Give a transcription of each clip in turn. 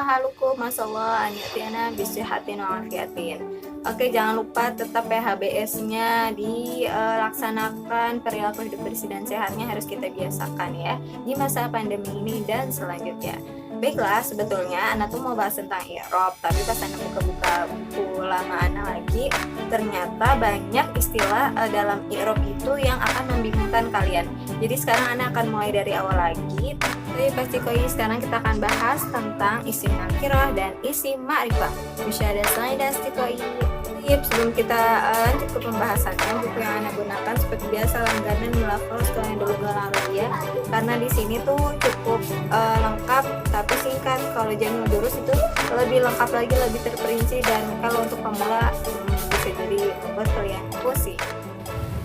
halukum masallah an ya'tiyana bisihatin wa afiatin. Oke, jangan lupa tetap PHBS-nya dilaksanakan, perilaku hidup bersih dan sehatnya harus kita biasakan ya di masa pandemi ini dan selanjutnya. Baiklah, sebetulnya Ana tuh mau bahas tentang i'rab, tapi pas Ana buka-buka buku lama Ana lagi, ternyata banyak istilah dalam i'rab itu yang akan membingungkan kalian. Jadi sekarang Ana akan mulai dari awal lagi. Tapi pasti koi sekarang kita akan bahas tentang isim nakirah dan isim ma'rifah. Musyahada selain koi. Sebelum kita lanjut ke pembahasannya, buku yang Ana gunakan seperti biasa langganan Mulafaz kalian dulu ya, karena di sini tuh cukup lengkap tapi singkat. Kalau Jamul Durus itu lebih lengkap lagi, lebih terperinci, dan kalau untuk pemula bisa jadi membuat kalian pusing.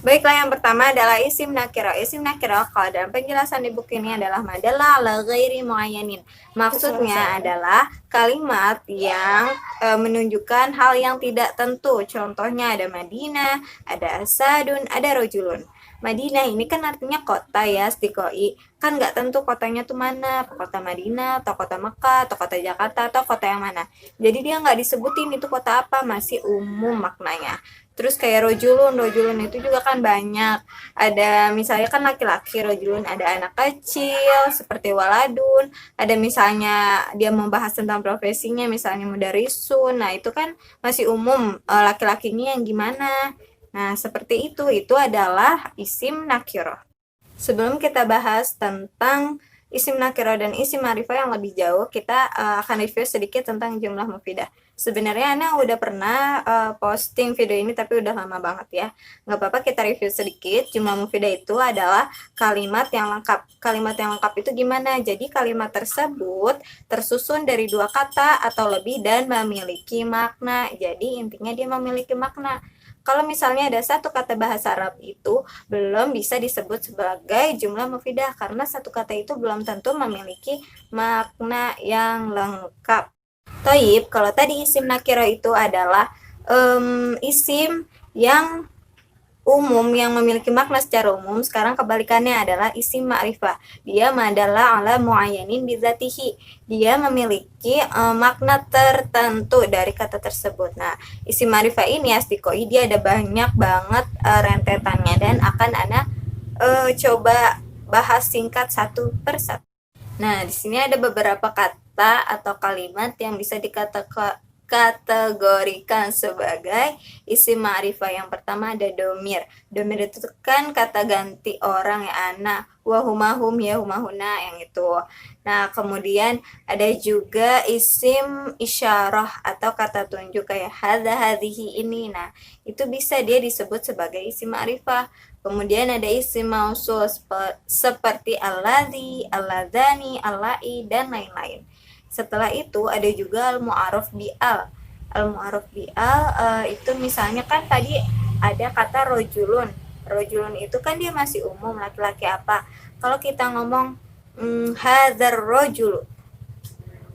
Baiklah, yang pertama adalah isim nakirah. Isim nakirah kalau dalam penjelasan di buku ini adalah madalla ala ghairi muayyanin. Maksudnya adalah kalimat yang menunjukkan hal yang tidak tentu. Contohnya ada Madinah, ada Asadun, ada Rojulun. Madinah ini kan artinya kota ya, Stikoi. Kan nggak tentu kotanya tuh mana, kota Madinah, atau kota Mekah, atau kota Jakarta, atau kota yang mana. Jadi dia nggak disebutin itu kota apa, masih umum maknanya. Terus kayak rojulun itu juga kan banyak. Ada misalnya kan laki-laki rojulun, ada anak kecil seperti waladun. Ada misalnya dia membahas tentang profesinya, misalnya mudarisun. Nah itu kan masih umum, laki-lakinya yang gimana. Nah seperti itu adalah isim nakirah. Sebelum kita bahas tentang isim nakirah dan isim ma'rifah yang lebih jauh, kita akan review sedikit tentang jumlah mufidah. Sebenarnya Ana udah pernah posting video ini tapi udah lama banget ya. Nggak apa-apa kita review sedikit. Jumlah mufidah itu adalah kalimat yang lengkap. Kalimat yang lengkap itu gimana? Jadi kalimat tersebut tersusun dari 2 kata atau lebih dan memiliki makna. Jadi intinya dia memiliki makna. Kalau misalnya ada satu kata bahasa Arab itu belum bisa disebut sebagai jumlah mufidah karena satu kata itu belum tentu memiliki makna yang lengkap. Toib, kalau tadi isim nakirah itu adalah isim yang umum yang memiliki makna secara umum. Sekarang kebalikannya adalah isim ma'rifah. Dia adalah ala muayyanin bizatihi. Dia memiliki makna tertentu dari kata tersebut. Nah, isim ma'rifah ini astikoi dia ada banyak banget rentetannya dan akan Ana coba bahas singkat satu persatu. Nah, di sini ada beberapa kata atau kalimat yang bisa dikategorikan sebagai isim ma'rifah. Yang pertama ada domir. Domir itu kan kata ganti orang ya, ana, wahumahum, ya humahuna, yang itu. Nah, kemudian ada juga isim isyarah atau kata tunjuk kayak hadza, hadhihi, ini. Nah, itu bisa dia disebut sebagai isim ma'rifah. Kemudian ada isim mausul seperti alladzi, alladzani, allai, dan lain-lain. Setelah itu ada juga al-mu'arraf bi'al. Al-mu'arraf bi'al itu misalnya kan tadi ada kata rojulun. Rojulun itu kan dia masih umum, laki-laki apa. Kalau kita ngomong hadzar rojulu,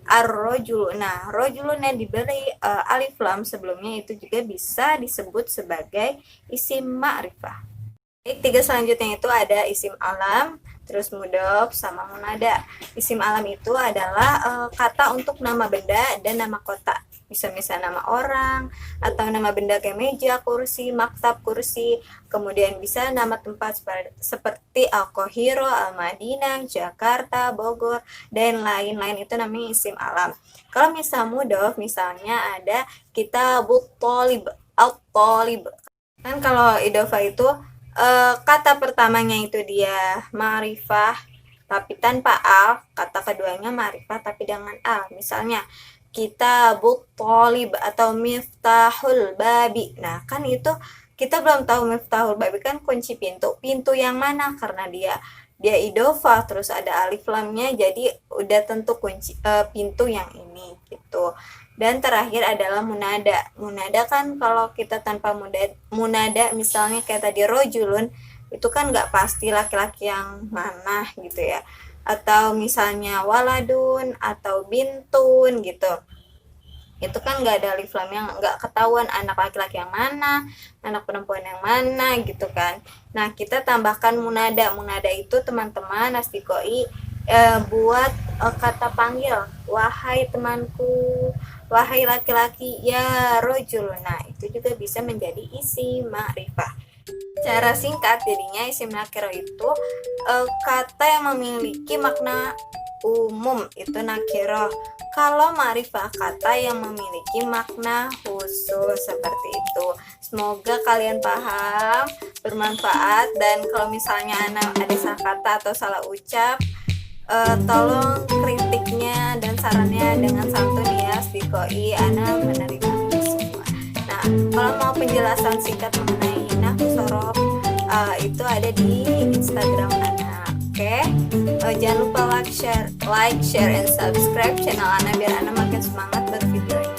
ar-rojulu. Nah, rojulun yang diberi alif lam sebelumnya itu juga bisa disebut sebagai isim ma'rifah. Tiga selanjutnya itu ada isim alam, terus mudhof, sama munada. Isim alam itu adalah kata untuk nama benda dan nama kota. Bisa misalnya nama orang atau nama benda kayak meja, kursi, maktab, kursi. Kemudian bisa nama tempat seperti Al-Qahira, Al-Madinah, Jakarta, Bogor, dan lain-lain. Itu namanya isim alam. Kalau misal mudhof, misalnya ada kitabut thalib, al-thalib. Kan kalau idhofah itu kata pertamanya itu dia ma'rifah tapi tanpa al, kata keduanya ma'rifah tapi dengan al. Misalnya kitabut thalib atau miftahul babi. Nah, kan itu kita belum tahu miftahul babi kan kunci pintu. Pintu yang mana? Karena dia idhofah terus ada alif lamnya, jadi udah tentu kunci pintu yang ini gitu. Dan terakhir adalah munada. Munada kan kalau kita tanpa munada misalnya kayak tadi rojulun, itu kan nggak pasti laki-laki yang mana gitu ya. Atau misalnya waladun atau bintun gitu. Itu kan nggak ada alif lam, yang nggak ketahuan anak laki-laki yang mana, anak perempuan yang mana gitu kan. Nah, kita tambahkan munada. Munada itu teman-teman astikoi buat kata panggil, wahai temanku, wahai laki-laki, ya rojul. Nah, itu juga bisa menjadi isim ma'rifah. Cara singkat jadinya isim nakiro itu kata yang memiliki makna umum itu nakiro. Kalau ma'rifah kata yang memiliki makna khusus seperti itu. Semoga kalian paham, bermanfaat, dan kalau misalnya ada salah kata atau salah ucap, tolong kritiknya dan sarannya dengan santun ya, Spikoi, Ana menerima semua. Nah, kalau mau penjelasan singkat mengenai nahwu sorof, itu ada di Instagram Ana. Oke, jangan lupa like, share, and subscribe channel Ana biar Ana makin semangat buat videonya.